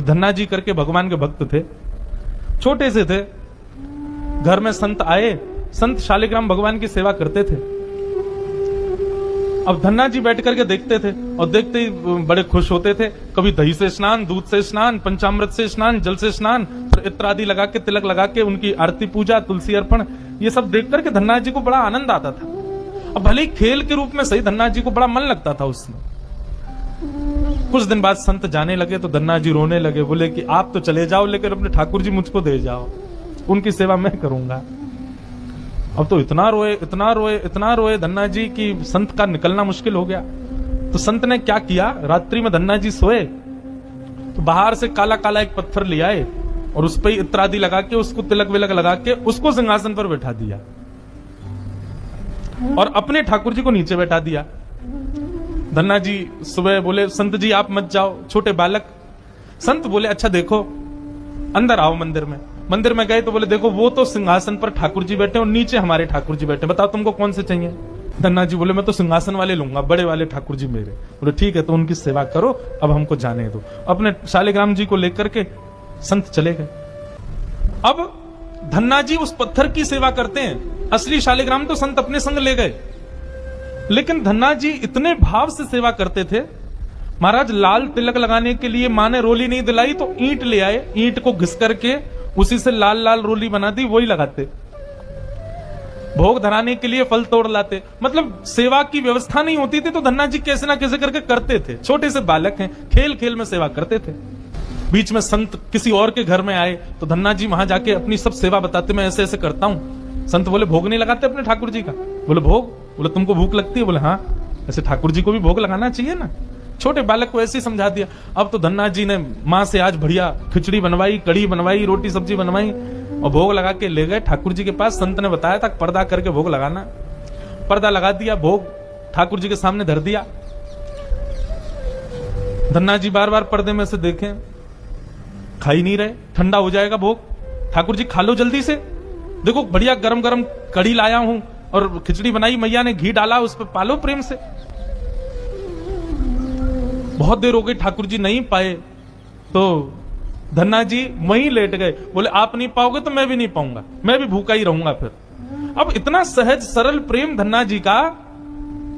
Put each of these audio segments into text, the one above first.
धन्ना जी करके भगवान के भक्त थे, छोटे से थे। घर में संत आए, संत शालिग्राम भगवान की सेवा करते थे। अब धन्ना जी बैठ करके देखते थे और देखते ही बड़े खुश होते थे। कभी दही से स्नान, दूध से स्नान, पंचामृत से स्नान, जल से स्नान, फिर इत्र आदि लगा के, तिलक लगा के उनकी आरती पूजा, तुलसी अर्पण, ये सब देख करके धन्ना जी को बड़ा आनंद आता था। अब भले ही खेल के रूप में सही, धन्ना जी को बड़ा मन लगता था उसमें। कुछ दिन बाद संत जाने लगे तो धन्ना जी रोने लगे, बोले कि आप तो चले जाओ लेकिन अपने ठाकुर जी मुझको दे जाओ, उनकी सेवा मैं करूंगा। अब तो इतना रोए, इतना रोए, इतना रोए धन्ना जी कि संत का निकलना मुश्किल हो गया। तो संत ने क्या किया, रात्रि में धन्ना जी सोए तो बाहर से काला काला एक पत्थर ले आए और उस पर इत्र आदि लगा के, उसको तिलक विलक लगा के उसको सिंहासन पर बैठा दिया और अपने ठाकुर जी को नीचे बैठा दिया। धन्ना जी सुबह बोले, संत जी आप मत जाओ, छोटे बालक। संत बोले, अच्छा देखो, अंदर आओ मंदिर में। मंदिर में गए तो बोले, देखो वो तो सिंहासन पर ठाकुर जी बैठे और नीचे हमारे ठाकुर जी बैठे, बताओ तुमको कौन से चाहिए। धन्ना जी बोले, मैं तो सिंहासन वाले लूंगा, बड़े वाले ठाकुर जी मेरे। बोले ठीक है, तो उनकी सेवा करो, अब हमको जाने दो। अपने शालिग्राम जी को लेकर के संत चले गए। अब धन्ना जी उस पत्थर की सेवा करते हैं, असली शालिग्राम तो संत अपने संग ले गए, लेकिन धन्ना जी इतने भाव से सेवा करते थे। महाराज लाल तिलक लगाने के लिए माँ ने रोली नहीं दिलाई तो ईंट ले आए, ईंट को घिस करके उसी से लाल लाल रोली बना दी, वही लगाते। भोग धराने के लिए फल तोड़ लाते। मतलब सेवा की व्यवस्था नहीं होती थी तो धन्ना जी कैसे ना कैसे करके करते थे। छोटे से बालक हैं, खेल खेल में सेवा करते थे। बीच में संत किसी और के घर में आए तो धन्ना जी वहां जाके अपनी सब सेवा बताते, मैं ऐसे ऐसे करता हूं। संत बोले, भोग नहीं लगाते अपने ठाकुर जी का? बोले भोग। बोले तुमको भूख लगती है? बोले हाँ, ऐसे ठाकुर जी को भी भोग लगाना चाहिए ना। छोटे बालक को ऐसे ही समझा दिया। अब तो धन्ना जी ने माँ से आज बढ़िया खिचड़ी बनवाई, कड़ी बनवाई, रोटी सब्जी बनवाई और भोग लगा के ले गए ठाकुर जी के पास। संत ने बताया था पर्दा करके भोग लगाना। पर्दा लगा दिया, भोग ठाकुर जी के सामने धर दिया। धन्ना जी बार बार पर्दे में से देखें, खा ही नहीं रहे। ठंडा हो जाएगा भोग, ठाकुर जी खा लो जल्दी से, देखो बढ़िया गरम गरम कड़ी लाया हूं और खिचड़ी बनाई, मैया ने घी डाला उस पर, पालो प्रेम से। बहुत देर हो गई, ठाकुर जी नहीं पाए तो धन्ना जी वहीं लेट गए। बोले आप नहीं पाओगे तो मैं भी नहीं पाऊंगा, मैं भी भूखा ही रहूंगा फिर। अब इतना सहज सरल प्रेम धन्ना जी का।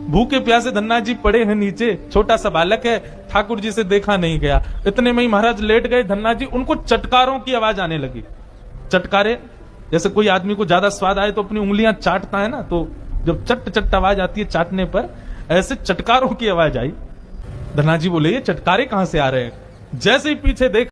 भूखे प्यासे धन्ना जी पड़े हैं नीचे, छोटा सा बालक है, ठाकुर जी से देखा नहीं गया। इतने में ही महाराज लेट गए धन्ना जी। उनको चटकारों की आवाज आने लगी। चटकारे जैसे कोई आदमी को ज्यादा स्वाद आए तो अपनी उंगलियां चाटता है ना, तो जब चट चट आवाज आती है चाटने पर, ऐसे चटकारों की आवाज आई। धन्ना जी बोले, ये चटकारे कहां से आ रहे हैं? जैसे ही पीछे देख